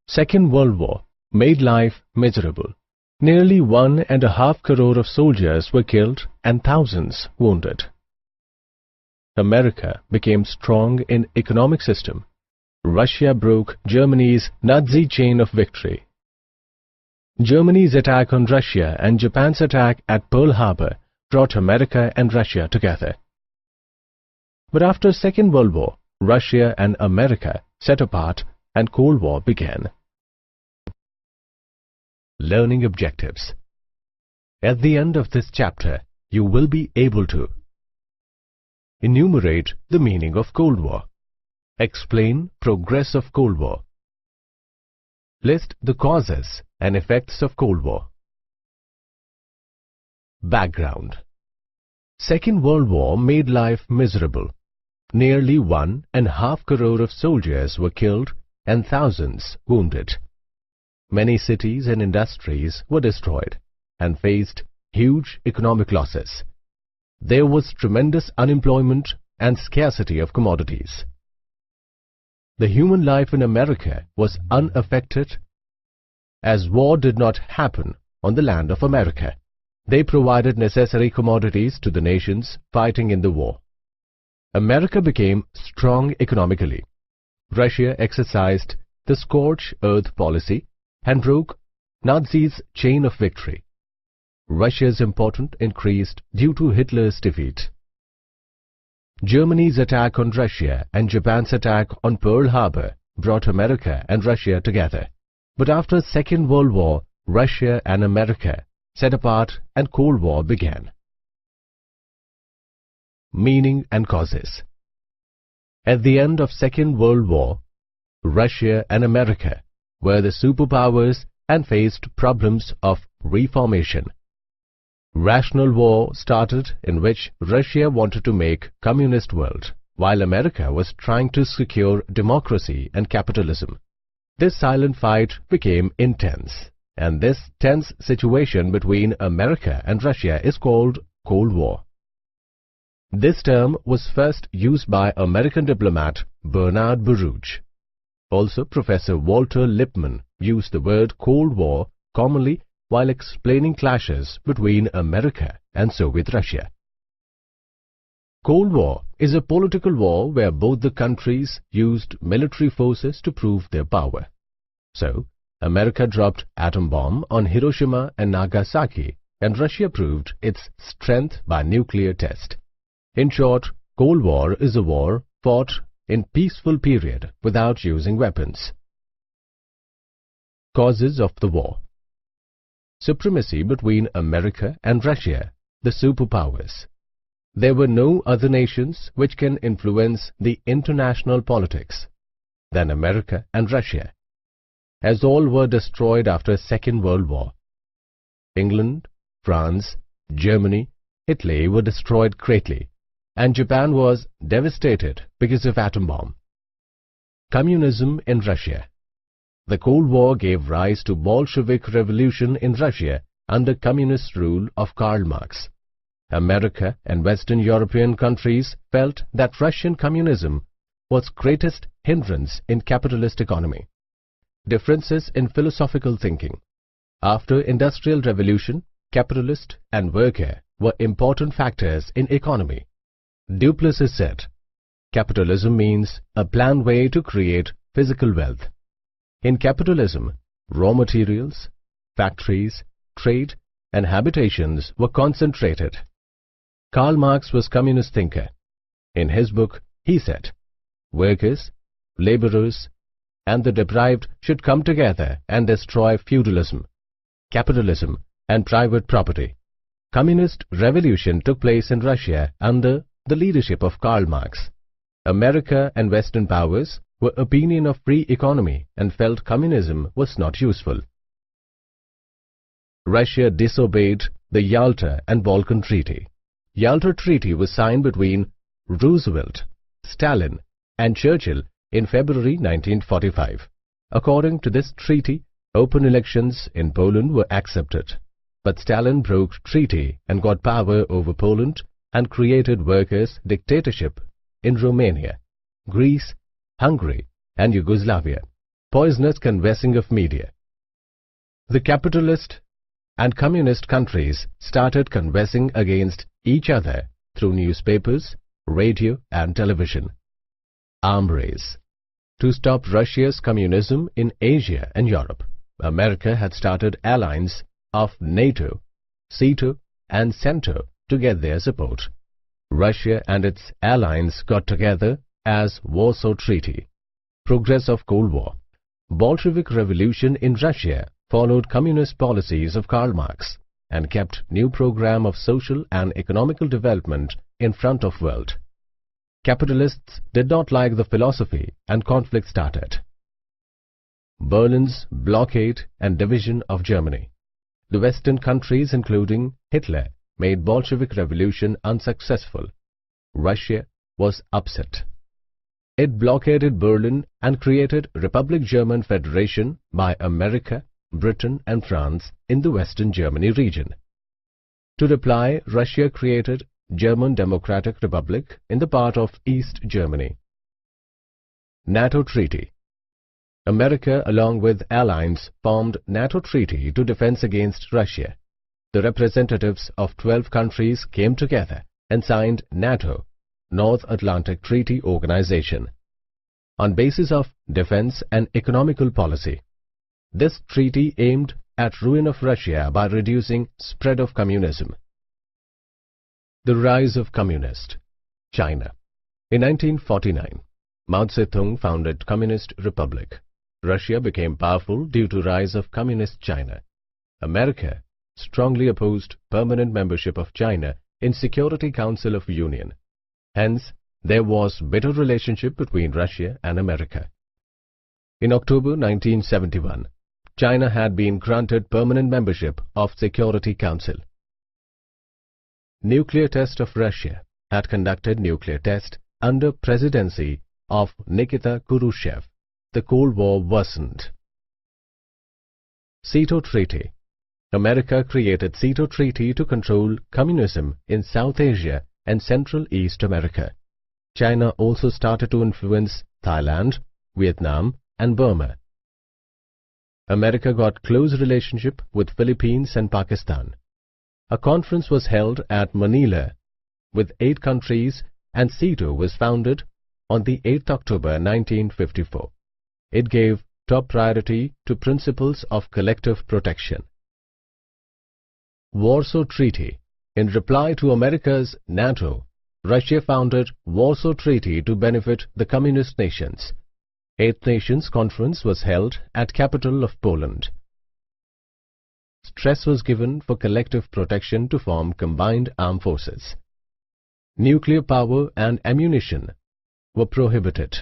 Second World War made life miserable. Nearly 1.5 crore of soldiers were killed and thousands wounded. America became strong in economic system. Russia broke Germany's Nazi chain of victory. Germany's attack on Russia and Japan's attack at Pearl Harbor brought America and Russia together. But after Second World War, Russia and America set apart and Cold War began. Learning objectives. At the end of this chapter, you will be able to enumerate the meaning of Cold War, explain progress of Cold War, list the causes and effects of Cold War. Background. Second World War made life miserable. Nearly 1.5 crore of soldiers were killed and thousands wounded. Many cities and industries were destroyed and faced huge economic losses. There was tremendous unemployment and scarcity of commodities. The human life in America was unaffected as war did not happen on the land of America. They provided necessary commodities to the nations fighting in the war. America became strong economically. Russia exercised the scorched earth policy and broke Nazis' chain of victory. Russia's importance increased due to Hitler's defeat. Germany's attack on Russia and Japan's attack on Pearl Harbor brought America and Russia together. But after Second World War, Russia and America set apart and Cold War began. Meaning and causes. At the end of Second World War, Russia and America were the superpowers and faced problems of reformation. Rational war started in which Russia wanted to make communist world, while America was trying to secure democracy and capitalism. This silent fight became intense, and this tense situation between America and Russia is called Cold War. This term was first used by American diplomat Bernard Baruch. Also, Professor Walter Lippmann used the word Cold War commonly while explaining clashes between America and Soviet Russia. Cold War is a political war where both the countries used military forces to prove their power. So, America dropped atom bomb on Hiroshima and Nagasaki, and Russia proved its strength by nuclear test. In short, Cold War is a war fought in peaceful period without using weapons. Causes of the war. Supremacy between America and Russia, the superpowers. There were no other nations which can influence the international politics than America and Russia, as all were destroyed after Second World War. England, France, Germany, Italy were destroyed greatly, and Japan was devastated because of atom bomb. Communism in Russia. The Cold War gave rise to Bolshevik revolution in Russia under communist rule of Karl Marx. America and Western European countries felt that Russian communism was greatest hindrance in capitalist economy. Differences in philosophical thinking. After Industrial Revolution, capitalist and worker were important factors in economy. Duplessis said, capitalism means a planned way to create physical wealth. In capitalism, raw materials, factories, trade and habitations were concentrated. Karl Marx was a communist thinker. In his book, he said, workers, laborers and the deprived should come together and destroy feudalism, capitalism and private property. Communist revolution took place in Russia under the leadership of Karl Marx. America and Western powers were opinion of free economy and felt communism was not useful. Russia disobeyed the Yalta and Balkan Treaty. Yalta Treaty was signed between Roosevelt, Stalin and Churchill in February 1945. According to this treaty, open elections in Poland were accepted. But Stalin broke treaty and got power over Poland and created workers' dictatorship in Romania, Greece, Hungary and Yugoslavia. poisonous canvassing of media. The capitalist and communist countries started canvassing against each other through newspapers, radio and television. Arm race. To stop Russia's communism in Asia and Europe, America had started alliance of NATO, SEATO and CENTO to get their support. Russia and its allies got together as Warsaw Treaty. Progress of Cold War. Bolshevik Revolution in Russia followed communist policies of Karl Marx and kept new program of social and economical development in front of world. Capitalists did not like the philosophy and conflict started. Berlin's blockade and division of Germany. The Western countries including Hitler made Bolshevik Revolution unsuccessful. Russia was upset. It blockaded Berlin and created Republic German Federation by America, Britain and France in the Western Germany region. To reply, Russia created German Democratic Republic in the part of East Germany. NATO Treaty. America along with allies formed NATO Treaty to defense against Russia. The representatives of 12 countries came together and signed NATO, North Atlantic Treaty Organization, on basis of defense and economical policy. This treaty aimed at ruin of Russia by reducing spread of communism. The rise of communist China. In 1949, Mao Zedong founded Communist Republic. Russia became powerful due to rise of communist China. America strongly opposed permanent membership of China in Security Council of Union. Hence, there was bitter relationship between Russia and America. In October 1971, China had been granted permanent membership of Security Council. Nuclear test of Russia had conducted nuclear test under presidency of Nikita Khrushchev. The Cold War worsened. SEATO Treaty. America created SEATO Treaty to control communism in South Asia and Central East America. China also started to influence Thailand, Vietnam and Burma. America got close relationship with Philippines and Pakistan. A conference was held at Manila with 8 countries and SEATO was founded on the 8th October 1954. It gave top priority to principles of collective protection. Warsaw Treaty. In reply to America's NATO, Russia founded Warsaw Treaty to benefit the communist nations. 8th Nations Conference was held at capital of Poland. Stress was given for collective protection to form combined armed forces. Nuclear power and ammunition were prohibited.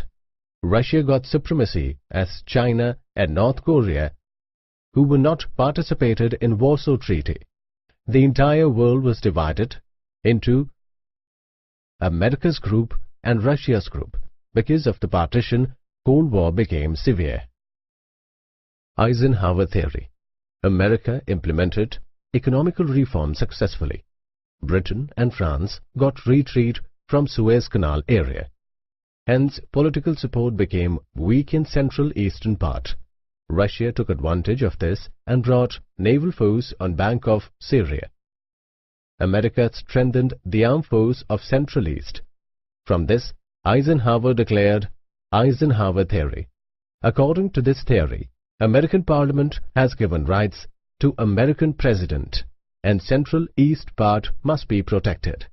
Russia got supremacy as China and North Korea, who were not participated in Warsaw Treaty. The entire world was divided into America's group and Russia's group. Because of the partition, Cold War became severe. Eisenhower theory. America implemented economical reform successfully. Britain and France got retreat from Suez Canal area. Hence, political support became weak in Central Eastern part. Russia took advantage of this and brought naval force on bank of Syria. America strengthened the armed force of Central East. From this, Eisenhower declared Eisenhower theory. According to this theory, American Parliament has given rights to American President and Central East part must be protected.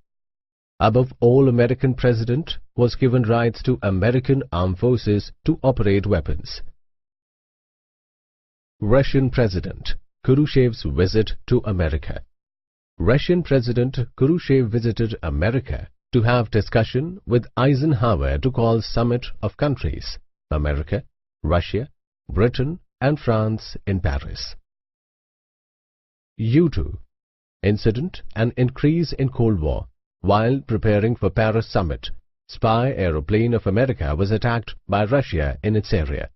Above all, American President was given rights to American armed forces to operate weapons. Russian President Khrushchev's visit to America. Russian President Khrushchev visited America to have discussion with Eisenhower to call summit of countries America, Russia, Britain and France in Paris. U2 Incident and increase in Cold War. While preparing for Paris summit, spy aeroplane of America was attacked by Russia in its area.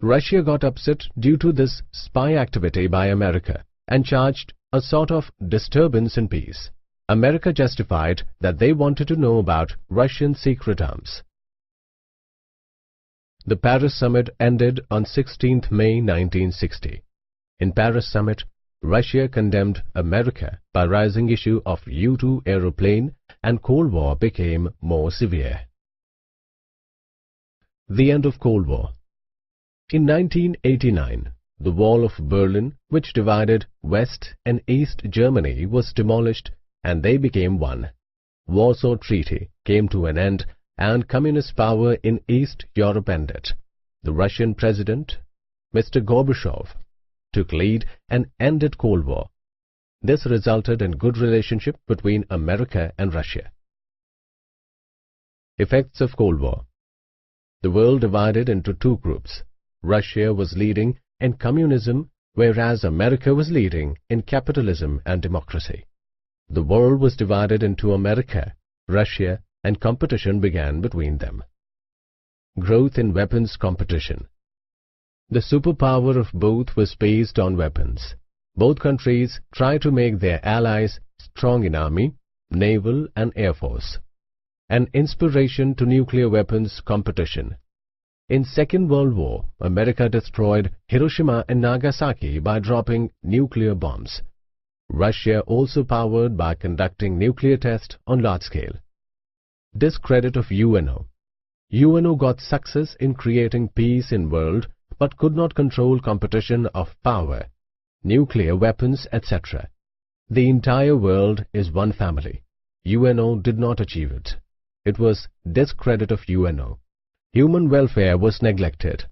Russia got upset due to this spy activity by America and charged a sort of disturbance in peace. America justified that they wanted to know about Russian secret arms. The Paris Summit ended on 16th May 1960. In Paris Summit, Russia condemned America by raising issue of U-2 aeroplane, and Cold War became more severe. The end of Cold War. In 1989, the Wall of Berlin, which divided West and East Germany, was demolished and they became one. Warsaw Treaty came to an end and communist power in East Europe ended. The Russian President, Mr. Gorbachev, took lead and ended Cold War. This resulted in good relationship between America and Russia. Effects of Cold War. The world divided into two groups. Russia was leading in communism, whereas America was leading in capitalism and democracy. The world was divided into America, Russia, and competition began between them. Growth in weapons competition. The superpower of both was based on weapons. Both countries tried to make their allies strong in army, naval and air force. An inspiration to nuclear weapons competition. In Second World War, America destroyed Hiroshima and Nagasaki by dropping nuclear bombs. Russia also powered by conducting nuclear tests on large scale. Discredit of UNO. UNO got success in creating peace in world but could not control competition of power, nuclear weapons, etc. The entire world is one family. UNO did not achieve it. It was discredit of UNO. Human welfare was neglected.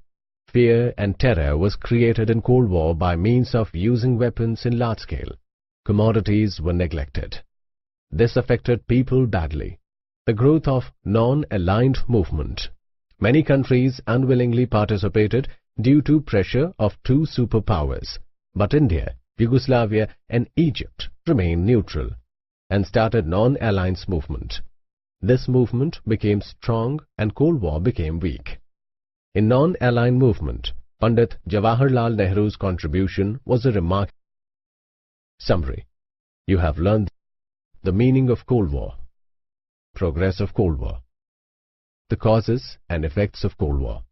Fear and terror was created in Cold War by means of using weapons in large scale. Commodities were neglected. This affected people badly. The growth of non-aligned movement. Many countries unwillingly participated due to pressure of two superpowers, but India, Yugoslavia and Egypt remained neutral and started non-alliance movement. This movement became strong and Cold War became weak. In non-aligned movement, Pandit Jawaharlal Nehru's contribution was a remarkable. Summary. You have learned the meaning of Cold War, progress of Cold War, the causes and effects of Cold War.